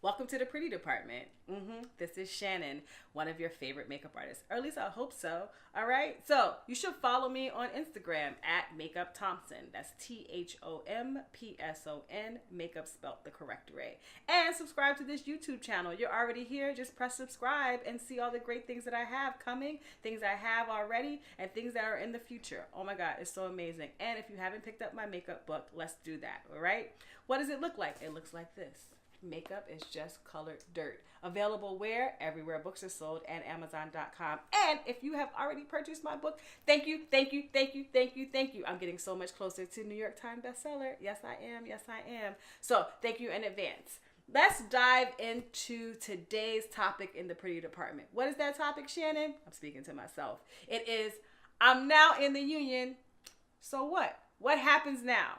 Welcome to the pretty department. This is Shannon, one of your favorite makeup artists. Or at least I hope so. All right. So you should follow me on Instagram at Makeup Thompson. That's THOMPSON. Makeup spelt the correct way. And subscribe to this YouTube channel. You're already here. Just press subscribe and see all the great things that I have coming, things I have already, and things that are in the future. Oh my God, it's so amazing. And if you haven't picked up my makeup book, let's do that. All right. What does it look like? It looks like this. Makeup is just colored dirt. Available where? Everywhere books are sold and Amazon.com. And if you have already purchased my book, thank you, thank you, thank you, thank you, thank you. I'm getting so much closer to New York Times bestseller. Yes, I am. Yes, I am. So thank you in advance. Let's dive into today's topic in the pretty department. What is that topic, Shannon? I'm speaking to myself. It is, I'm now in the union. So what? What happens now?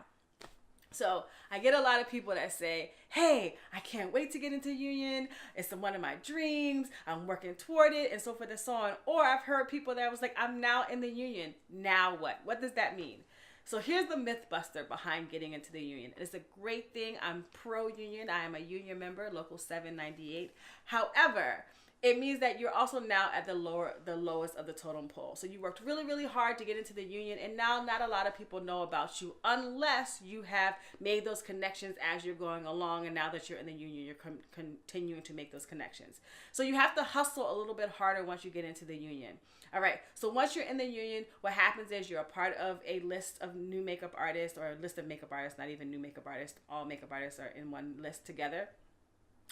So I get a lot of people that say, hey, I can't wait to get into union. It's one of my dreams. I'm working toward it, and so forth and so on. Or I've heard people that was like, I'm now in the union. Now what? What does that mean? So here's the myth buster behind getting into the union. It's a great thing. I'm pro-union. I am a union member, Local 798. However, it means that you're also now at the lowest of the totem pole. So you worked really, really hard to get into the union, and now not a lot of people know about you unless you have made those connections as you're going along, and now that you're in the union, you're continuing to make those connections. So you have to hustle a little bit harder once you get into the union. All right, so once you're in the union, what happens is you're a part of a list of new makeup artists, or a list of makeup artists, not even new makeup artists. All makeup artists are in one list together.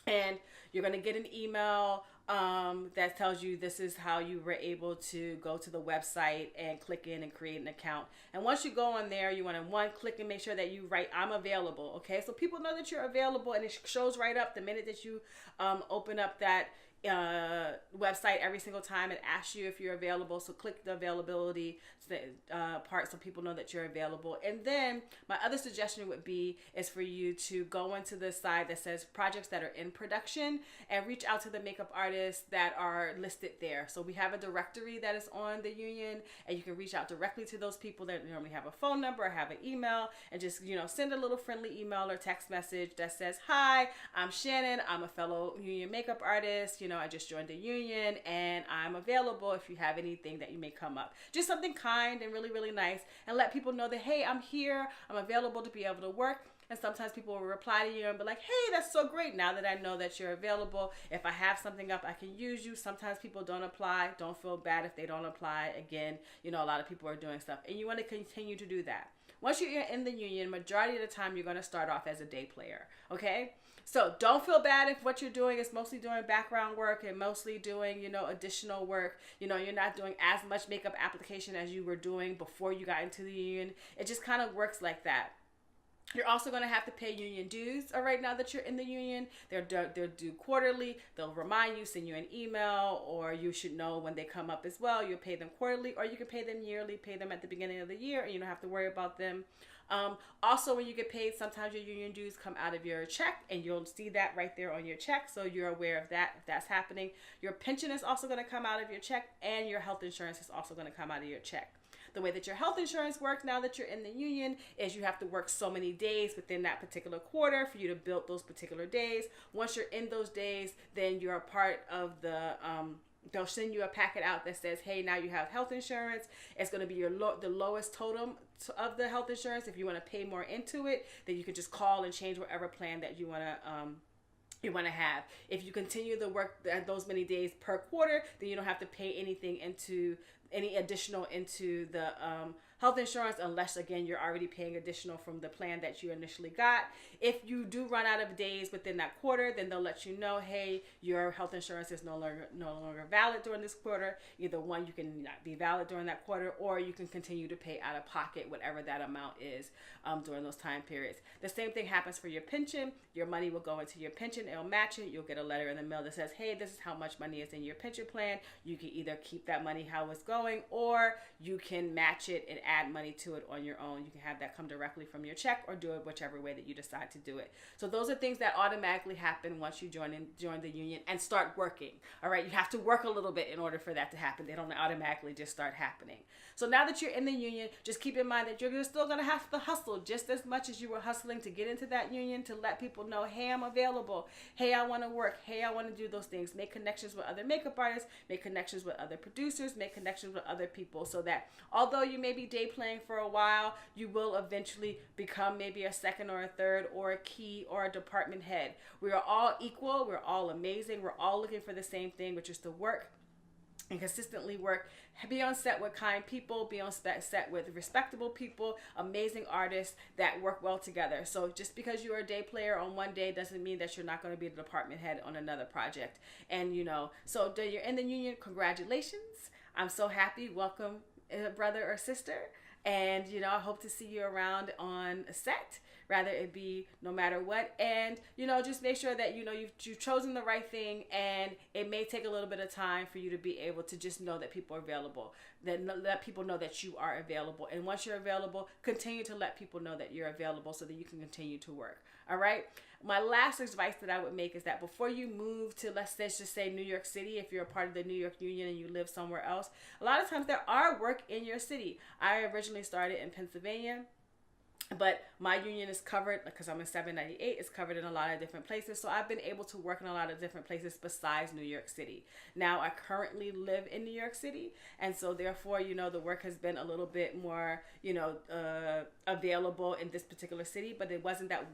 And you're going to get an email that tells you this is how you were able to go to the website and click in and create an account. And once you go on there, you want to click and make sure that you write I'm available. Okay, so people know that you're available, and it shows right up the minute that you open up that website every single time. It asks you if you're available, so click the availability part so people know that you're available. And then my other suggestion would be is for you to go into the side that says projects that are in production and reach out to the makeup artists that are listed there. So we have a directory that is on the union, and you can reach out directly to those people that normally have a phone number or have an email, and just send a little friendly email or text message that says, hi, I'm Shannon, I'm a fellow union makeup artist, I just joined the union and I'm available if you have anything that you may come up. Just something kind and really, really nice, and let people know that, hey, I'm here, I'm available to be able to work. And sometimes people will reply to you and be like, hey, that's so great. Now that I know that you're available, if I have something up, I can use you. Sometimes people don't apply. Don't feel bad if they don't apply. Again, a lot of people are doing stuff, and you want to continue to do that. Once you're in the union, majority of the time, you're going to start off as a day player. Okay? So don't feel bad if what you're doing is mostly doing background work and mostly doing, additional work. You're not doing as much makeup application as you were doing before you got into the union. It just kind of works like that. You're also going to have to pay union dues right now that you're in the union. They're due quarterly. They'll remind you, send you an email, or you should know when they come up as well. You'll pay them quarterly, or you can pay them yearly, pay them at the beginning of the year, and you don't have to worry about them. Also, when you get paid, sometimes your union dues come out of your check, and you'll see that right there on your check, so you're aware of that if that's happening. Your pension is also going to come out of your check, and your health insurance is also going to come out of your check. The way that your health insurance works now that you're in the union is you have to work so many days within that particular quarter for you to build those particular days. Once you're in those days, then you're a part of the they'll send you a packet out that says, hey, now you have health insurance. It's going to be the lowest totem of the health insurance. If you want to pay more into it, then you can just call and change whatever plan that you want to have. If you continue the work those many days per quarter, then you don't have to pay any additional into the health insurance, unless, again, you're already paying additional from the plan that you initially got. If you do run out of days within that quarter, then they'll let you know, hey, your health insurance is no longer valid during this quarter. Either one, you can not be valid during that quarter, or you can continue to pay out of pocket whatever that amount is during those time periods. The same thing happens for your pension. Your money will go into your pension. It'll match it. You'll get a letter in the mail that says, hey, this is how much money is in your pension plan. You can either keep that money how it's going, going, or you can match it and add money to it on your own. You can have that come directly from your check or do it whichever way that you decide to do it. So those are things that automatically happen once you join the union and start working. All right, you have to work a little bit in order for that to happen. They don't automatically just start happening. So now that you're in the union, just keep in mind that you're still going to have to hustle just as much as you were hustling to get into that union, to let people know, hey, I'm available. Hey, I want to work. Hey, I want to do those things. Make connections with other makeup artists, make connections with other producers, make connections with other people, so that although you may be day playing for a while, you will eventually become maybe a second or a third or a key or a department head. We are all equal. We're all amazing. We're all looking for the same thing, which is to work and consistently work. Be on set with kind people, be on set with respectable people, amazing artists that work well together. So just because you're a day player on one day doesn't mean that you're not going to be the department head on another project. And so you're in the union, congratulations. I'm so happy. Welcome, brother or sister. And I hope to see you around on a set, rather it be no matter what. And just make sure that you've chosen the right thing, and it may take a little bit of time for you to be able to just know that people are available. Then let people know that you are available. And once you're available, continue to let people know that you're available so that you can continue to work. All right. My last advice that I would make is that before you move to, let's just say New York City, if you're a part of the New York Union and you live somewhere else, a lot of times there are work in your city. I originally started in Pennsylvania, but my union is covered, because I'm in 798, it's covered in a lot of different places. So I've been able to work in a lot of different places besides New York City. Now I currently live in New York City. And so therefore, the work has been a little bit more, available in this particular city, but it wasn't that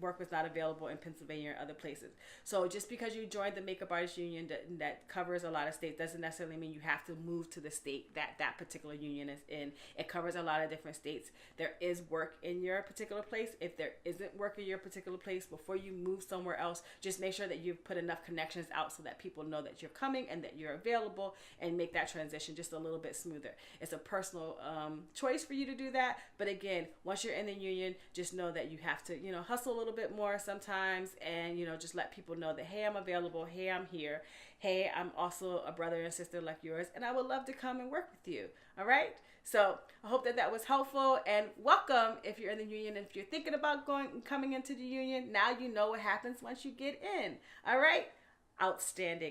work was not available in Pennsylvania or other places. So just because you joined the Makeup Artists Union that covers a lot of states doesn't necessarily mean you have to move to the state that particular union is in. It covers a lot of different states. There is work in your particular place. If there isn't work in your particular place, before you move somewhere else, just make sure that you've put enough connections out so that people know that you're coming and that you're available, and make that transition just a little bit smoother. It's a personal choice for you to do that. But again, once you're in the union, just know that you have to, hustle a little bit more sometimes, and, just let people know that, hey, I'm available. Hey, I'm here. Hey, I'm also a brother and sister like yours, and I would love to come and work with you. All right. So I hope that was helpful, and welcome if you're in the union. And if you're thinking about coming into the union, now you know what happens once you get in. All right. Outstanding.